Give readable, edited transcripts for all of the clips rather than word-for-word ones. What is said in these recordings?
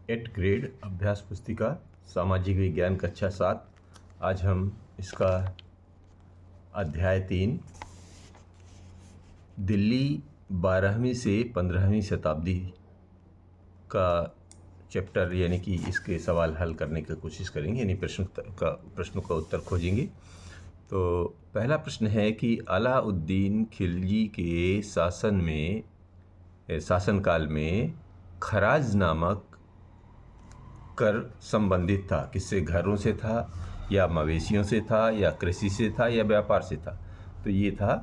8 grade अभ्यास पुस्तिका सामाजिक विज्ञान कक्षा 7। आज हम इसका अध्याय 3 दिल्ली 12वीं से 15वीं शताब्दी का चैप्टर यानी कि इसके सवाल हल करने की कोशिश करेंगे, यानी प्रश्नों का उत्तर खोजेंगे। तो पहला प्रश्न है कि अलाउद्दीन खिलजी के शासनकाल में खराज नामक कर संबंधित था, किससे? घरों से था या मवेशियों से था या कृषि से था या व्यापार से था? तो ये था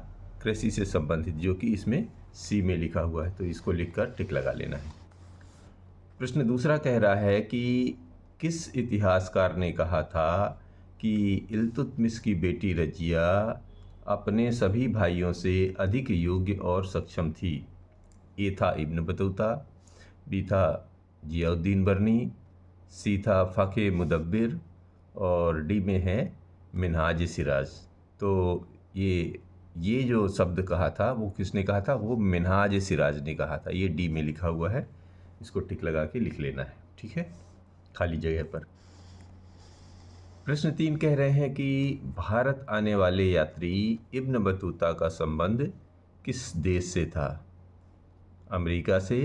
कृषि से संबंधित, जो कि इसमें सी में लिखा हुआ है, तो इसको लिखकर टिक लगा लेना है। प्रश्न दूसरा कह रहा है कि किस इतिहासकार ने कहा था कि इल्तुतमिश की बेटी रजिया अपने सभी भाइयों से अधिक योग्य और सक्षम थी? ए था इब्न बतूता, बी था जियाउद्दीन बर्नी, सी था फ़ाक़े मुदब्बिर और डी में है मिनहाज सिराज। तो ये जो शब्द कहा था वो किसने कहा था? वो मिनहाज सिराज ने कहा था। ये डी में लिखा हुआ है, इसको टिक लगा के लिख लेना है, ठीक है, खाली जगह पर। प्रश्न 3 कह रहे हैं कि भारत आने वाले यात्री इब्न बतूता का संबंध किस देश से था? अमेरिका से,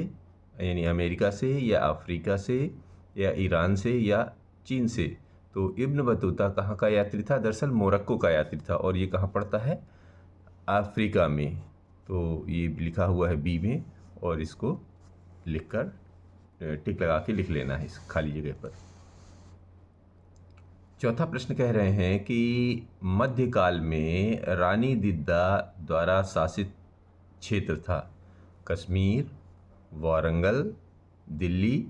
यानी अमेरिका से, या अफ्रीका से, या ईरान से, या चीन से? तो इब्न बतूता कहाँ का यात्री था? दरअसल मोरक्को का यात्री था, और ये कहाँ पड़ता है? अफ्रीका में। तो ये लिखा हुआ है बी में, और इसको लिखकर टिक लगा के लिख लेना है इस खाली जगह पर। चौथा प्रश्न कह रहे हैं कि मध्यकाल में रानी दिद्दा द्वारा शासित क्षेत्र था कश्मीर, वारंगल, दिल्ली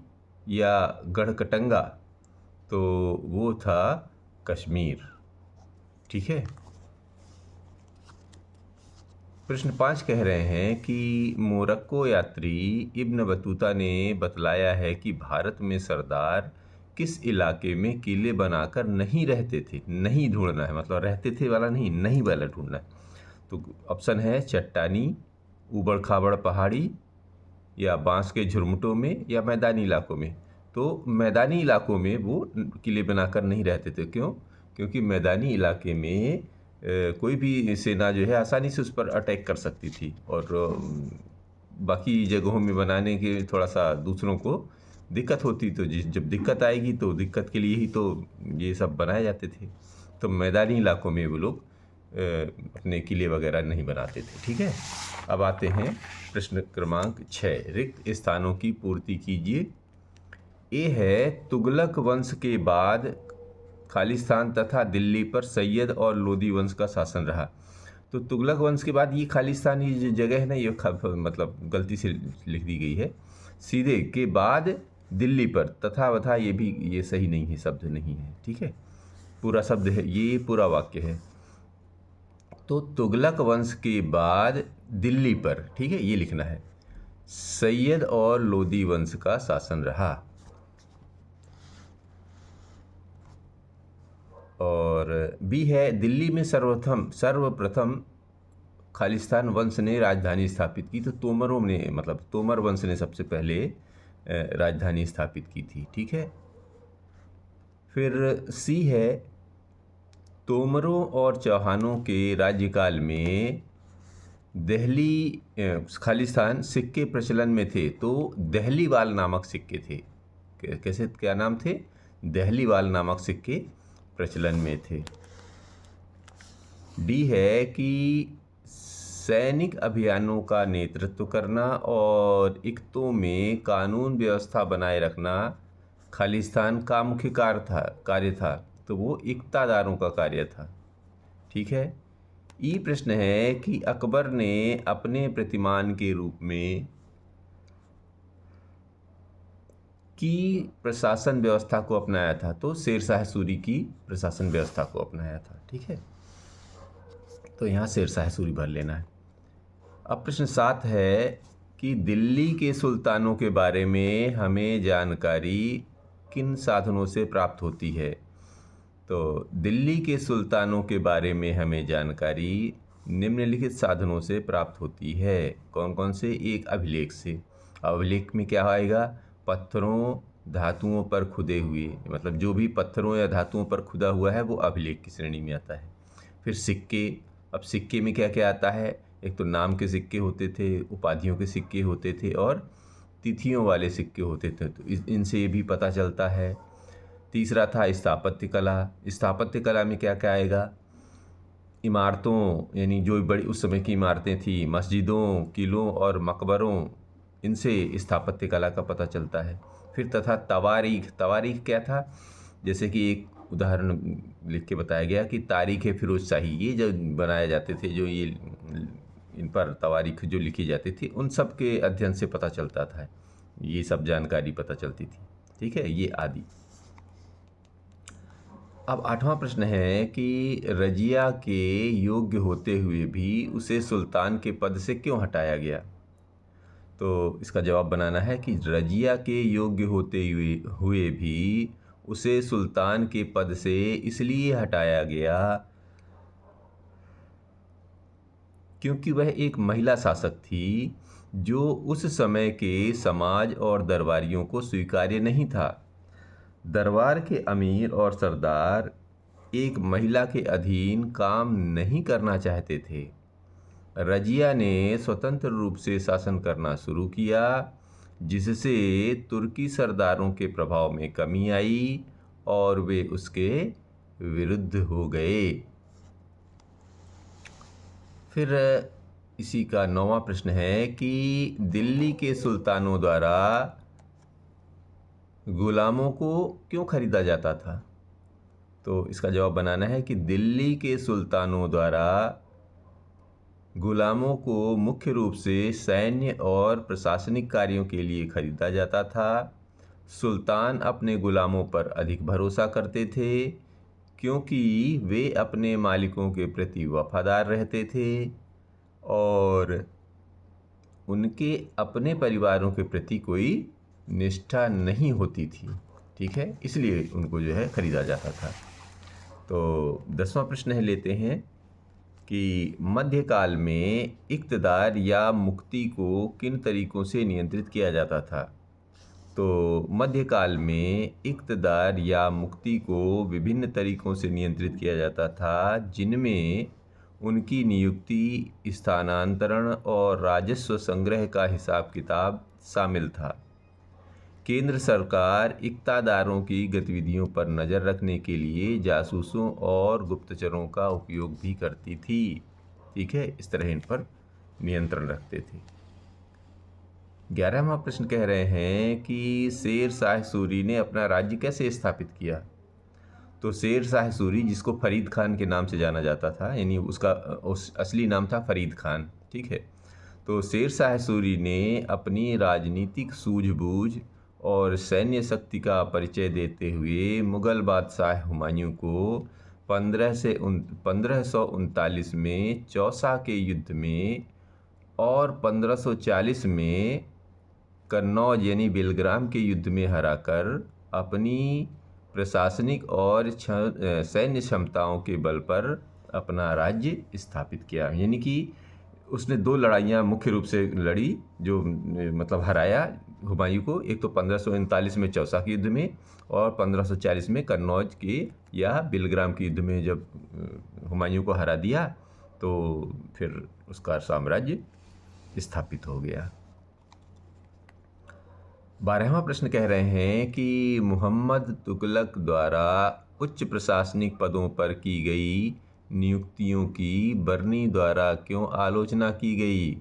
या गढ़कटंगा? तो वो था कश्मीर, ठीक है। प्रश्न 5 कह रहे हैं कि मोरक्को यात्री इब्न बतूता ने बतलाया है कि भारत में सरदार किस इलाके में किले बनाकर नहीं रहते थे? नहीं ढूंढना है, मतलब रहते थे वाला नहीं, नहीं वाला ढूंढना है। तो ऑप्शन है चट्टानी, ऊबड़ खाबड़ पहाड़ी, या बांस के झुरमुटों में, या मैदानी इलाकों में? तो मैदानी इलाकों में वो किले बनाकर नहीं रहते थे। क्यों? क्योंकि मैदानी इलाके में कोई भी सेना जो है आसानी से उस पर अटैक कर सकती थी, और बाकी जगहों में बनाने के थोड़ा सा दूसरों को दिक्कत होती। तो जब दिक्कत आएगी तो दिक्कत के लिए ही तो ये सब बनाए जाते थे। तो मैदानी इलाकों में वो लोग अपने किले वगैरह नहीं बनाते थे, ठीक है। अब आते हैं प्रश्न क्रमांक 6, रिक्त स्थानों की पूर्ति कीजिए। ए है तुगलक वंश के बाद खालिस्तान तथा दिल्ली पर सैयद और लोदी वंश का शासन रहा। तो तुगलक वंश के बाद ये खालिस्तान, ये जो जगह है ना, ये मतलब गलती से लिख दी गई है। सीधे के बाद दिल्ली पर तथा वथा, ये सही नहीं है, शब्द नहीं है, ठीक है। पूरा शब्द है, ये पूरा वाक्य है। तो तुगलक वंश के बाद दिल्ली पर, ठीक है, ये लिखना है, सैयद और लोदी वंश का शासन रहा। और बी है दिल्ली में सर्वप्रथम खालिस्तान वंश ने राजधानी स्थापित की। तो तोमरों ने, मतलब तोमर वंश ने सबसे पहले राजधानी स्थापित की थी, ठीक है। फिर सी है तोमरों और चौहानों के राज्यकाल में दिल्ली खालिस्तान सिक्के प्रचलन में थे। तो दहलीवाल नामक सिक्के थे। कैसे, क्या नाम थे? दहलीवाल नामक सिक्के प्रचलन में थे। डी है कि सैनिक अभियानों का नेतृत्व करना और इक्तों में कानून व्यवस्था बनाए रखना खालिस्तान का मुख्य कार्य था। तो वो इक्तादारों का कार्य था, ठीक है। ई प्रश्न है कि अकबर ने अपने प्रतिमान के रूप में की प्रशासन व्यवस्था को अपनाया था? तो शेरशाह सूरी की प्रशासन व्यवस्था को अपनाया था, ठीक है। तो यहाँ शेरशाह सूरी भर लेना है। अब प्रश्न 7 है कि दिल्ली के सुल्तानों के बारे में हमें जानकारी किन साधनों से प्राप्त होती है? तो दिल्ली के सुल्तानों के बारे में हमें जानकारी निम्नलिखित साधनों से प्राप्त होती है। कौन कौन से? एक, अभिलेख से। अभिलेख में क्या आएगा? पत्थरों, धातुओं पर खुदे हुए, मतलब जो भी पत्थरों या धातुओं पर खुदा हुआ है वो अभिलेख की श्रेणी में आता है। फिर सिक्के, अब सिक्के में क्या क्या आता है? एक तो नाम के सिक्के होते थे, उपाधियों के सिक्के होते थे और तिथियों वाले सिक्के होते थे, तो इनसे ये भी पता चलता है। तीसरा था स्थापत्य कला। स्थापत्य कला में क्या क्या आएगा? इमारतों, यानी जो बड़ी उस समय की इमारतें थी, मस्जिदों, किलों और मकबरों, इनसे स्थापत्य कला का पता चलता है। फिर तथा तवारीख। तवारीख क्या था? जैसे कि एक उदाहरण लिख के बताया गया कि तारीख़ फ़िरोज़ शाही, ये जो बनाए जाते थे, जो ये इन पर तवारीख जो लिखी जाती थी, उन सब के अध्ययन से पता चलता था, ये सब जानकारी पता चलती थी। ठीक है, ये आदि। अब 8वां प्रश्न है कि रजिया के योग्य होते हुए भी उसे सुल्तान के पद से क्यों हटाया गया? तो इसका जवाब बनाना है कि रजिया के योग्य होते हुए भी उसे सुल्तान के पद से इसलिए हटाया गया क्योंकि वह एक महिला शासक थी, जो उस समय के समाज और दरबारियों को स्वीकार्य नहीं था। दरबार के अमीर और सरदार एक महिला के अधीन काम नहीं करना चाहते थे। रजिया ने स्वतंत्र रूप से शासन करना शुरू किया, जिससे तुर्की सरदारों के प्रभाव में कमी आई और वे उसके विरुद्ध हो गए। फिर इसी का 9वां प्रश्न है कि दिल्ली के सुल्तानों द्वारा गुलामों को क्यों खरीदा जाता था? तो इसका जवाब बनाना है कि दिल्ली के सुल्तानों द्वारा गुलामों को मुख्य रूप से सैन्य और प्रशासनिक कार्यों के लिए खरीदा जाता था। सुल्तान अपने गुलामों पर अधिक भरोसा करते थे, क्योंकि वे अपने मालिकों के प्रति वफादार रहते थे और उनके अपने परिवारों के प्रति कोई निष्ठा नहीं होती थी। ठीक है, इसलिए उनको जो है खरीदा जाता था। तो 10वां प्रश्न है, लेते हैं कि मध्यकाल में इक़्तिदार या मुक्ति को किन तरीकों से नियंत्रित किया जाता था? तो मध्यकाल में इक़्तिदार या मुक्ति को विभिन्न तरीकों से नियंत्रित किया जाता था, जिनमें उनकी नियुक्ति, स्थानांतरण और राजस्व संग्रह का हिसाब किताब शामिल था। केंद्र सरकार इक़्तिदारों की गतिविधियों पर नज़र रखने के लिए जासूसों और गुप्तचरों का उपयोग भी करती थी। ठीक है, इस तरह इन पर नियंत्रण रखते थे। 11वां प्रश्न कह रहे हैं कि शेर शाह सूरी ने अपना राज्य कैसे स्थापित किया? तो शेर शाह सूरी, जिसको फरीद खान के नाम से जाना जाता था, यानी उसका असली नाम था फरीद खान। ठीक है, तो शेर शाह सूरी ने अपनी राजनीतिक सूझबूझ और सैन्य शक्ति का परिचय देते हुए मुग़ल बादशाह हुमायूं को 1539 में चौसा के युद्ध में और 1540 में कन्नौज यानी बेलग्राम के युद्ध में हराकर अपनी प्रशासनिक और सैन्य क्षमताओं के बल पर अपना राज्य स्थापित किया। यानी कि उसने 2 लड़ाइयाँ मुख्य रूप से लड़ी, जो मतलब हराया हुमायूं को। एक तो 1539 में चौसा के युद्ध में और 1540 में कन्नौज के या बेलग्राम के युद्ध में जब हुमायूं को हरा दिया, तो फिर उसका साम्राज्य स्थापित हो गया। 12वां प्रश्न कह रहे हैं कि मोहम्मद तुगलक द्वारा उच्च प्रशासनिक पदों पर की गई नियुक्तियों की बर्नी द्वारा क्यों आलोचना की गई?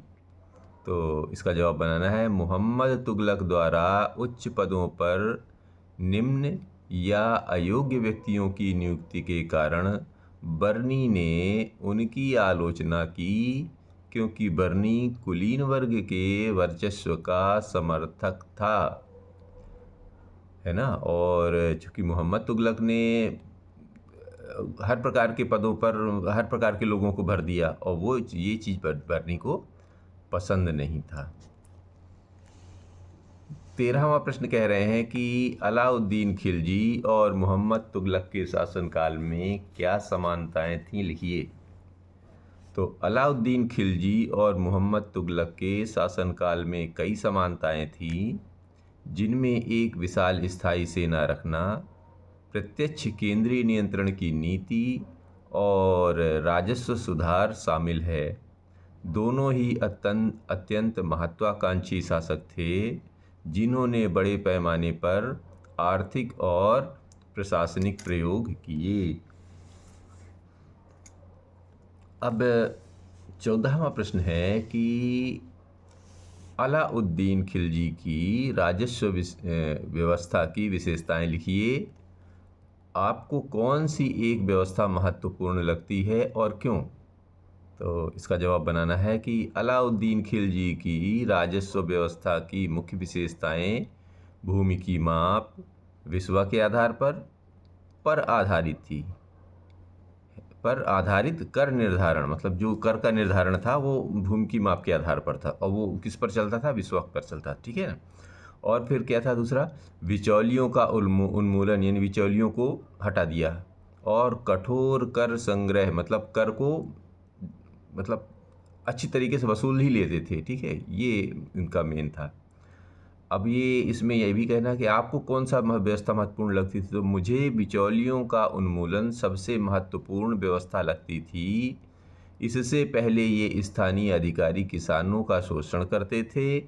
तो इसका जवाब बनाना है, मोहम्मद तुगलक द्वारा उच्च पदों पर निम्न या अयोग्य व्यक्तियों की नियुक्ति के कारण बर्नी ने उनकी आलोचना की, क्योंकि बर्नी कुलीन वर्ग के वर्चस्व का समर्थक था, है ना। और चूँकि मोहम्मद तुगलक ने हर प्रकार के पदों पर हर प्रकार के लोगों को भर दिया, और वो ये चीज़ बर्नी को पसंद नहीं था। 13वां प्रश्न कह रहे हैं कि अलाउद्दीन खिलजी और मोहम्मद तुगलक के शासनकाल में क्या समानताएं थीं, लिखिए। तो अलाउद्दीन खिलजी और मोहम्मद तुगलक के शासनकाल में कई समानताएं थीं। जिनमें एक विशाल स्थायी सेना रखना, प्रत्यक्ष केंद्रीय नियंत्रण की नीति और राजस्व सुधार शामिल है। दोनों ही अत्यंत महत्वाकांक्षी शासक थे, जिन्होंने बड़े पैमाने पर आर्थिक और प्रशासनिक प्रयोग किए। अब 14वां प्रश्न है कि अलाउद्दीन खिलजी की राजस्व व्यवस्था की विशेषताएं लिखिए। आपको कौन सी एक व्यवस्था महत्वपूर्ण लगती है और क्यों? तो इसका जवाब बनाना है कि अलाउद्दीन खिलजी की राजस्व व्यवस्था की मुख्य विशेषताएं भूमि की माप विस्वा के आधार पर आधारित थी। पर आधारित कर निर्धारण, मतलब जो कर का निर्धारण था वो भूमि की माप के आधार पर था, और वो किस पर चलता था? विस्वा पर चलता, ठीक है ना। और फिर क्या था दूसरा? बिचौलियों का उन्मूलन, यानी बिचौलियों को हटा दिया। और कठोर कर संग्रह, मतलब कर को मतलब अच्छी तरीके से वसूल ही लेते थे, ठीक है, ये इनका मेन था। अब ये इसमें यह भी कहना कि आपको कौन सा व्यवस्था महत्वपूर्ण लगती थी, तो मुझे बिचौलियों का उन्मूलन सबसे महत्वपूर्ण व्यवस्था लगती थी। इससे पहले ये स्थानीय अधिकारी किसानों का शोषण करते थे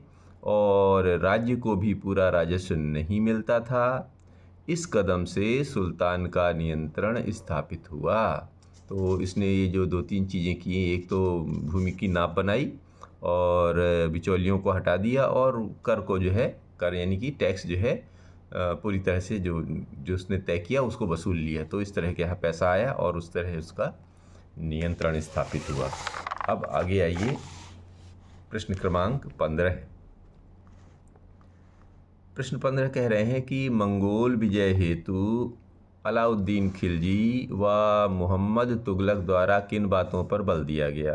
और राज्य को भी पूरा राजस्व नहीं मिलता था। इस कदम से सुल्तान का नियंत्रण स्थापित हुआ। तो इसने ये जो 2-3 चीज़ें की, एक तो भूमि की नाप बनाई और बिचौलियों को हटा दिया, और कर को जो है, कर यानी कि टैक्स जो है पूरी तरह से जो उसने तय किया उसको वसूल लिया। तो इस तरह के यहाँ पैसा आया और उस तरह उसका नियंत्रण स्थापित हुआ। अब आगे आइए, प्रश्न क्रमांक 15। प्रश्न 15 कह रहे हैं कि मंगोल विजय हेतु अलाउद्दीन खिलजी व मोहम्मद तुगलक द्वारा किन बातों पर बल दिया गया?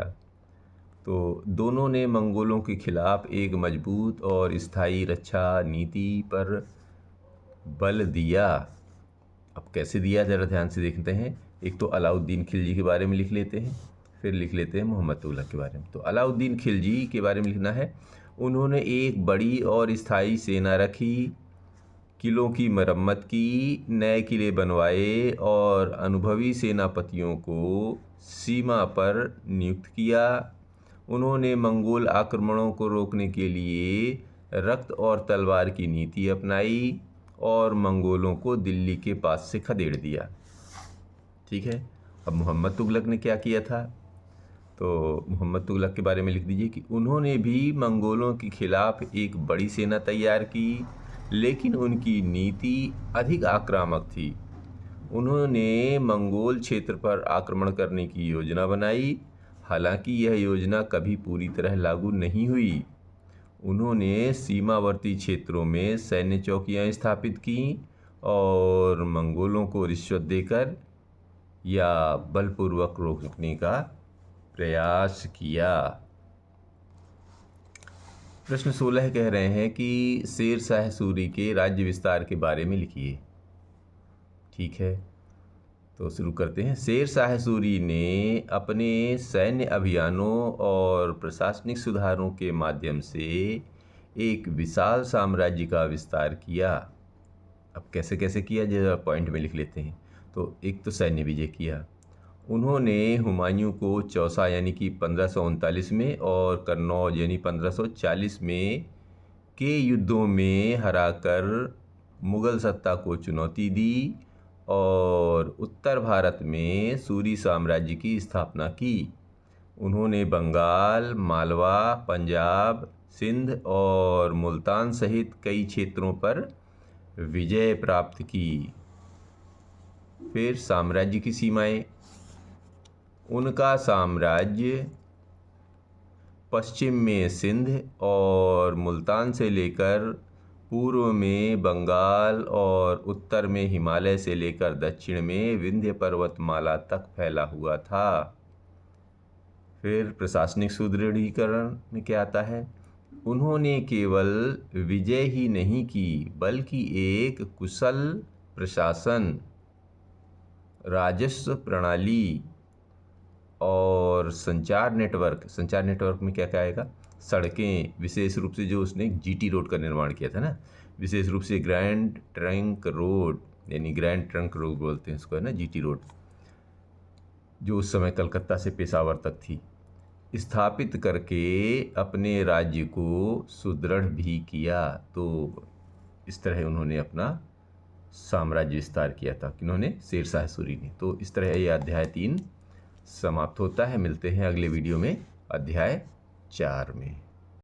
तो दोनों ने मंगोलों के खिलाफ एक मजबूत और स्थायी रक्षा नीति पर बल दिया। अब कैसे दिया, ज़रा ध्यान से देखते हैं। एक तो अलाउद्दीन खिलजी के बारे में लिख लेते हैं, फिर लिख लेते हैं मोहम्मद तुगलक के बारे में। तो अलाउद्दीन खिलजी के बारे में लिखना है, उन्होंने एक बड़ी और स्थायी सेना रखी, किलों की मरम्मत की, नए किले बनवाए और अनुभवी सेनापतियों को सीमा पर नियुक्त किया। उन्होंने मंगोल आक्रमणों को रोकने के लिए रक्त और तलवार की नीति अपनाई और मंगोलों को दिल्ली के पास से खदेड़ दिया, ठीक है। अब मोहम्मद तुगलक ने क्या किया था? तो मोहम्मद तुगलक के बारे में लिख दीजिए कि उन्होंने भी मंगोलों के खिलाफ एक बड़ी सेना तैयार की, लेकिन उनकी नीति अधिक आक्रामक थी। उन्होंने मंगोल क्षेत्र पर आक्रमण करने की योजना बनाई, हालांकि यह योजना कभी पूरी तरह लागू नहीं हुई। उन्होंने सीमावर्ती क्षेत्रों में सैन्य चौकियां स्थापित की और मंगोलों को रिश्वत देकर या बलपूर्वक रोकने का प्रयास किया। प्रश्न 16 कह रहे हैं कि शेर शाह सूरी के राज्य विस्तार के बारे में लिखिए, ठीक है। तो शुरू करते हैं। शेर शाह सूरी ने अपने सैन्य अभियानों और प्रशासनिक सुधारों के माध्यम से एक विशाल साम्राज्य का विस्तार किया। अब कैसे कैसे किया, जरा पॉइंट में लिख लेते हैं। तो एक तो सैन्य विजय किया, उन्होंने हुमायूं को चौसा यानी कि 1539 में और कन्नौज यानी 1540 में के युद्धों में हराकर मुग़ल सत्ता को चुनौती दी और उत्तर भारत में सूरी साम्राज्य की स्थापना की। उन्होंने बंगाल, मालवा, पंजाब, सिंध और मुल्तान सहित कई क्षेत्रों पर विजय प्राप्त की। फिर साम्राज्य की सीमाएं, उनका साम्राज्य पश्चिम में सिंध और मुल्तान से लेकर पूर्व में बंगाल और उत्तर में हिमालय से लेकर दक्षिण में विंध्य पर्वतमाला तक फैला हुआ था। फिर प्रशासनिक सुदृढ़ीकरण में क्या आता है? उन्होंने केवल विजय ही नहीं की, बल्कि एक कुशल प्रशासन, राजस्व प्रणाली और संचार नेटवर्क में क्या क्या आएगा? सड़कें, विशेष रूप से जो उसने जीटी रोड का निर्माण किया था ना, विशेष रूप से ग्रैंड ट्रंक रोड, यानी ग्रैंड ट्रंक रोड बोलते हैं इसको, है ना, जीटी रोड, जो उस समय कलकत्ता से पेशावर तक थी, स्थापित करके अपने राज्य को सुदृढ़ भी किया। तो इस तरह उन्होंने अपना साम्राज्य विस्तार किया था, किन्होंने, शेरशाह सूरी ने। तो इस तरह ये अध्याय 3 समाप्त होता है। मिलते हैं अगले वीडियो में अध्याय 4 में।